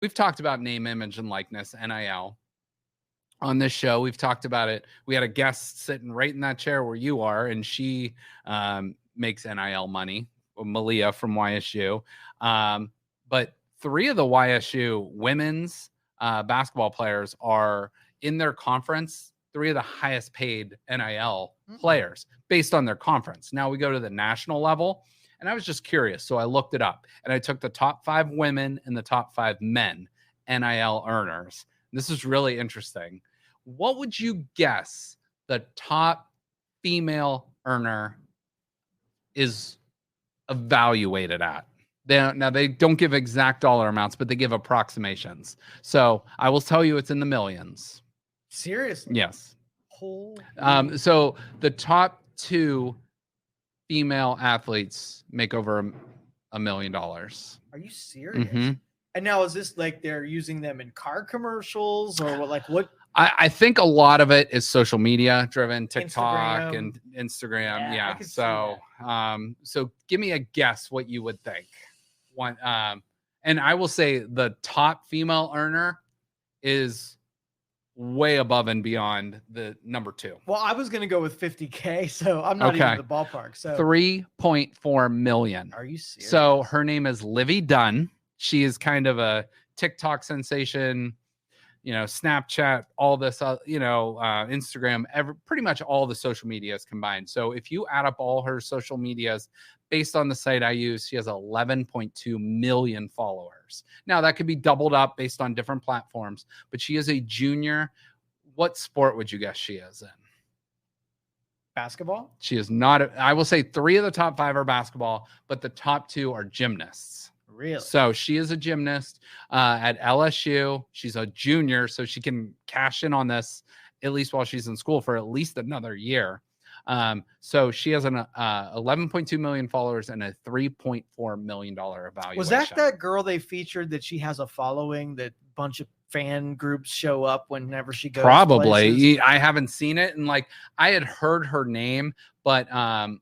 we've talked about name, image, and likeness, NIL. On this show, we've talked about it. We had a guest sitting right in that chair where you are, and she makes NIL money, Malia from YSU. But 3 of the YSU women's basketball players are in their conference, 3 of the highest paid NIL players based on their conference. Now we go to the national level, and I was just curious. So I looked it up, and I took the top 5 women and the top 5 men NIL earners. This is really interesting. What would you guess the top female earner is evaluated at? They don't give exact dollar amounts, but they give approximations. So I will tell you it's in the millions. Seriously? Yes. Holy. So the top 2 female athletes make over $1 million. Are you serious? Mm-hmm. And now is this like they're using them in car commercials or what? Like what? I think a lot of it is social media driven, TikTok Instagram. and Instagram. Yeah, I Yeah. could see So give me a guess what you would think. One, and I will say the top female earner is way above and beyond the number 2. Well, I was going to go with 50K, so I'm not even in the ballpark. So 3.4 million. Are you serious? So her name is Livy Dunn. She is kind of a TikTok sensation, Snapchat, all this, Instagram, pretty much all the social medias combined. So if you add up all her social medias, based on the site I use, she has 11.2 million followers. Now that could be doubled up based on different platforms, but she is a junior. What sport would you guess she is in? Basketball? She is not. I will say 3 of the top 5 are basketball, but the top 2 are gymnasts. Really? So she is a gymnast at LSU. She's a junior, so she can cash in on this at least while she's in school for at least another year. So she has an 11.2 million followers and a $3.4 million evaluation. Was that girl they featured that she has a following that bunch of fan groups show up whenever she goes? Probably. Places? I haven't seen it. And I had heard her name, but I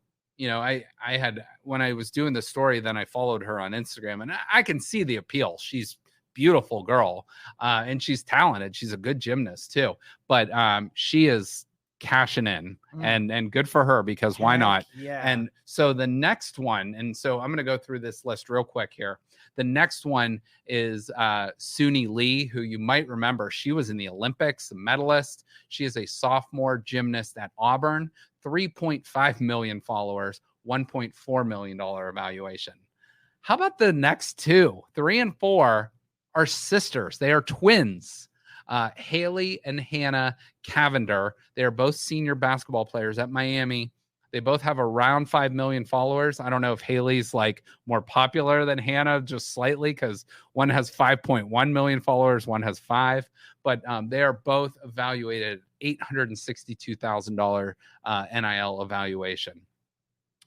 had, when I was doing the story, then I followed her on Instagram, and I can see the appeal. She's beautiful girl, and she's talented. She's a good gymnast too, but she is cashing in, and good for her, because why not? Yeah. And so the next one, and so I'm going to go through this list real quick here. The next one is Suni Lee, who you might remember. She was in the Olympics, a medalist. She is a sophomore gymnast at Auburn. 3.5 million followers, $1.4 million evaluation. How about the next 2? 3 and 4 are sisters. They are twins. Haley and Hannah Cavender. They are both senior basketball players at Miami. They both have around 5 million followers. I don't know if Haley's more popular than Hannah, just slightly, because one has 5.1 million followers, one has 5. But they are both evaluated $862,000 NIL evaluation.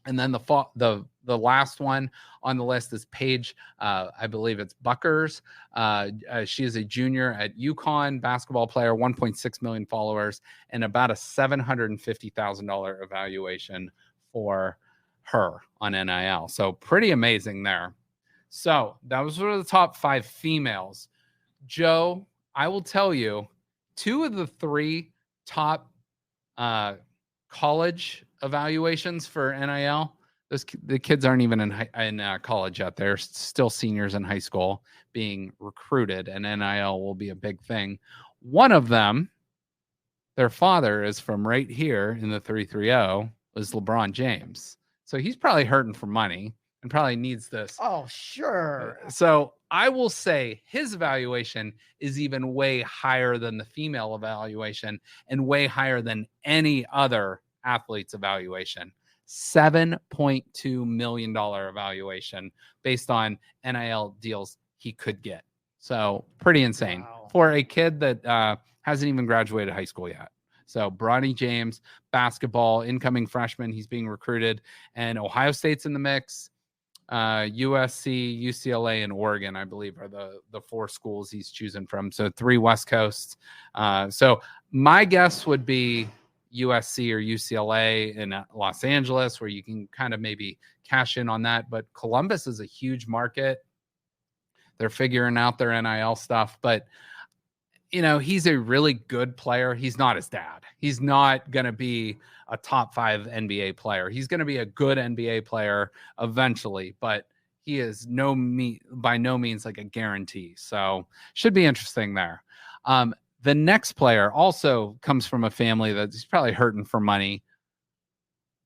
And then the last one on the list is Paige. I believe it's Buckers. She is a junior at UConn, basketball player, 1.6 million followers, and about a $750,000 evaluation for her on NIL. So pretty amazing there. So those were the top 5 females. Joe, I will tell you, 2 of the 3 top college evaluations for NIL, the kids aren't even in college yet. They're still seniors in high school being recruited, and NIL will be a big thing. One of them, their father is from right here in the 330, is LeBron James. So he's probably hurting for money and probably needs this. Oh, sure. So I will say his evaluation is even way higher than the female evaluation and way higher than any other athlete's evaluation. $7.2 million evaluation based on NIL deals he could get. So pretty insane for a kid that hasn't even graduated high school yet. So Bronny James, basketball, incoming freshman, he's being recruited, and Ohio State's in the mix. USC, UCLA, and Oregon, I believe, are the 4 schools he's choosing from. So 3 West Coast. So my guess would be USC or UCLA in Los Angeles, where you can kind of maybe cash in on that. But Columbus is a huge market. They're figuring out their NIL stuff, but he's a really good player. He's not his dad. He's not going to be a top 5 NBA player. He's going to be a good NBA player eventually, but he is by no means like a guarantee. So should be interesting there. The next player also comes from a family that's probably hurting for money.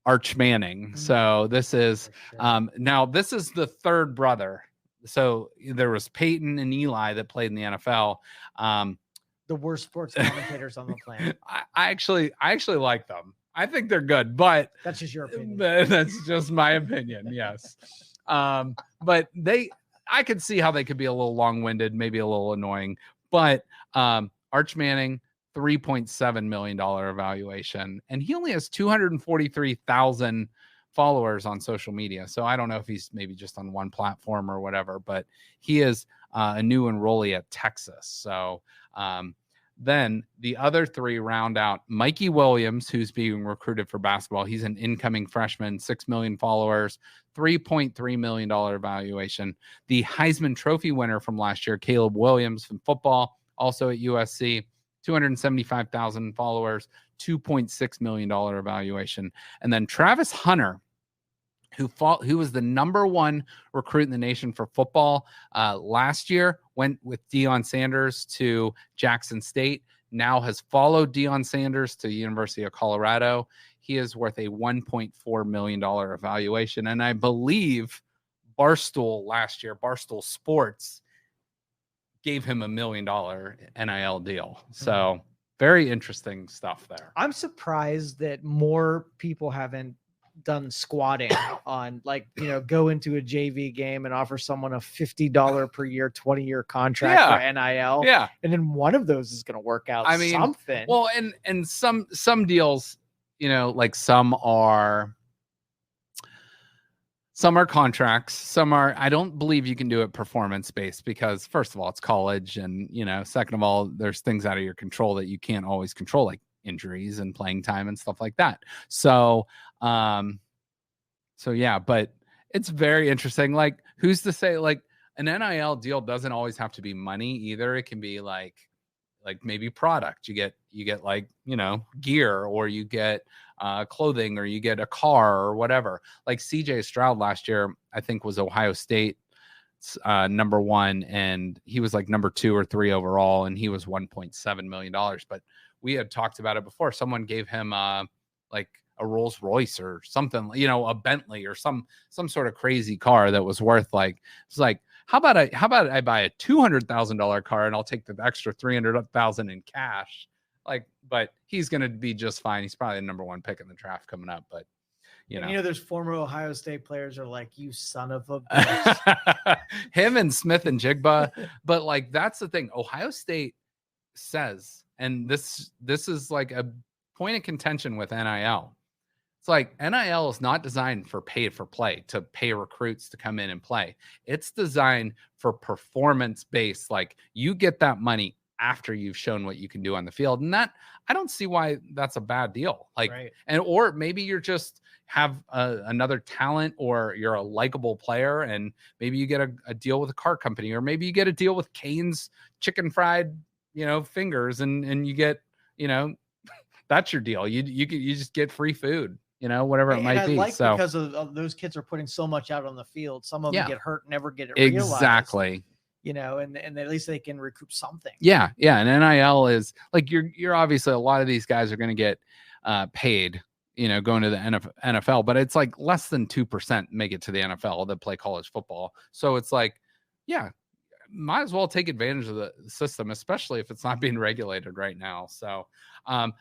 Arch Manning. So this is now this is the third brother. So there was Peyton and Eli that played in the NFL. The worst sports commentators on the planet. I actually like them. I think they're good, but that's just your opinion. That's just my opinion. Yes. But I could see how they could be a little long-winded, maybe a little annoying, but Arch Manning, $3.7 million evaluation, and he only has 243,000 followers on social media. So I don't know if he's maybe just on one platform or whatever, but he is a new enrollee at Texas. So then the other 3 round out Mikey Williams, who's being recruited for basketball. He's an incoming freshman, 6 million followers, $3.3 million evaluation. The Heisman Trophy winner from last year, Caleb Williams from football, also at USC, 275,000 followers, $2.6 million evaluation. And then Travis Hunter, who was the number 1 recruit in the nation for football last year, went with Deion Sanders to Jackson State, now has followed Deion Sanders to the University of Colorado. He is worth a $1.4 million evaluation. And I believe Barstool last year, Barstool Sports, gave him $1 million NIL deal. So very interesting stuff there. I'm surprised that more people haven't done squatting on, like, go into a JV game and offer someone a $50 per year 20-year contract for NIL. Yeah. And then one of those is going to work out. I mean, something. Well, and some deals, like some are contracts, some are, I don't believe you can do it performance based, because first of all, it's college, and second of all, there's things out of your control that you can't always control, like injuries and playing time and stuff like that. So yeah, but it's very interesting. Like, who's to say, like, an NIL deal doesn't always have to be money either. It can be like maybe product. You get like, gear, or you get clothing, or you get a car or whatever. Like CJ Stroud last year, I think, was Ohio State number 1, and he was like number 2 or 3 overall, and he was $1.7 million. But we had talked about it before. Someone gave him like a Rolls Royce or something, a Bentley or some sort of crazy car that was worth, like, it's like, how about I buy a $200,000 car and I'll take the extra $300,000 in cash. Like, but he's going to be just fine. He's probably the number 1 pick in the draft coming up, but there's former Ohio State players are like, you son of a bitch. Him and Smith and Jigba. But like, that's the thing. Ohio State says, and this is like a point of contention with NIL. It's like, NIL is not designed for pay for play, to pay recruits to come in and play. It's designed for performance based. Like, you get that money after you've shown what you can do on the field. And that, I don't see why that's a bad deal. Like, right. Or maybe you're just have another talent, or you're a likable player, and maybe you get a deal with a car company, or maybe you get a deal with Cane's chicken fried, fingers, and you get, that's your deal. You just get free food, whatever it might be. So because of those kids are putting so much out on the field, some of them get hurt, never get it realized. Exactly. And at least they can recoup something. Yeah. Yeah. And NIL is like, you're obviously, a lot of these guys are going to get paid, going to the NFL, but it's like less than 2% make it to the NFL that play college football. So it's like, yeah, might as well take advantage of the system, especially if it's not being regulated right now. So I'm